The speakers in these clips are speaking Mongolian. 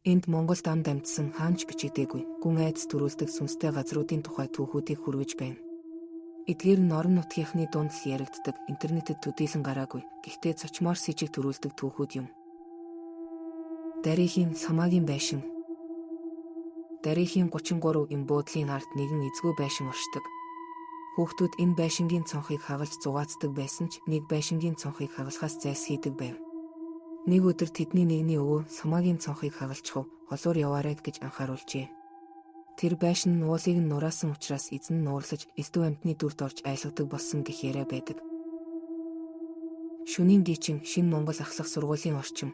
Энд Монголд амд амьдсан хаанч бичигдээгүй гүн айдас төрүүлдэг сүнстэй газруудын тухай түүхүүдийг хүргэж байна. Эдгээр нь орон нутгийнхны дунд л яригддаг, интернетэд төдийлөн гараагүй, гэхдээ цочмоор сэжиг төрүүлдэг түүхүүд юм. Дарихийн Самаагийн байшин. Дарихийн 33 им буудлын ард нэгэн эзгүй байшин оршдог. Хүүхдүүд энэ байшингийн цонхыг хагалж зугаацдаг байсан ч нэг байшингийн цонхыг хагалахаас зайлсхийдэг байв. Нэг өдөр тэдний нэгний өвөө Самаагийн цонхыг хагалчих, холуур яваарай гэж анхааруулжээ. Тэр байшин нь уулыг нь нураасан учраас эзэн нь нуурлаж элдв амьтны дүрд орж айлгадаг болсон гэх яриа байдаг. Шөнийн гичин шинэ Монгол ахлах сургуулийн орчим.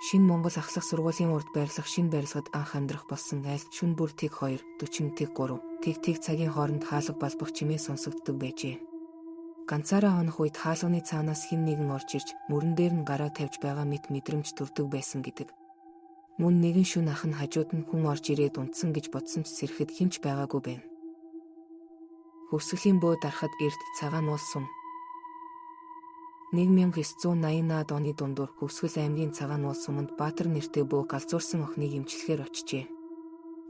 Шинэ Монгол ахлах сургуулийн урд байрлах шинэ барилгад анх амьдрах болсон айлт шүн бүр тэг 2, 40 тэг 3, тэг цагийн хооронд хаалга балбах чимээ сонсогддог байжээ. Ганцаараа хонох үед хаалганы цаанаас хэн нэгэн орж ирж мөрөн дээр нь гараа тавьж байгаа мэт мэдрэмж төрдөг байсан гэдэг. Мөн нэгэн шүн ах нь хажууд нь хүн орж ирээд унтсан гэж бодсон ч сэрэхэд хинч байгаагүй байна. Хөвсгөлийн бөө дарахад эрт цагаан уул сум. 1980-аад оны дундуур Хөвсгөл аймгийн цагаан уул суманд Баатар нэртэй бөө галзуурсан охиныг эмчлэхээр очжээ.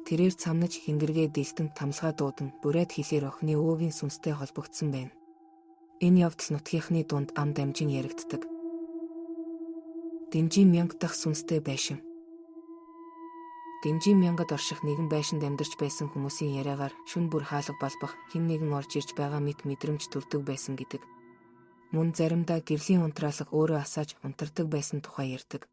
Тэрээр цамнаж хингэргээ дэлтэн тамлгаа дуудан бурайд хилээр охины өвөгийн сүнстэй холбогдсон байна. Энэ явдал нутгийнхны дунд ам дамжин яригддаг. Дэмжийн мянга дахь сүнстэй байшин. Дэмжийн мянгад орших нэгэн байшинд амьдарч байсан хүмүүсийн яриагаар шүн бүр хаалга балбах, хэн нэгэн орж ирж байгаа мэт мэдрэмж төрдөг байсан гэдэг. Мөн заримдаа гэрлийн унтраалга өөрөө асааж унтардаг байсан тухай ярьдаг.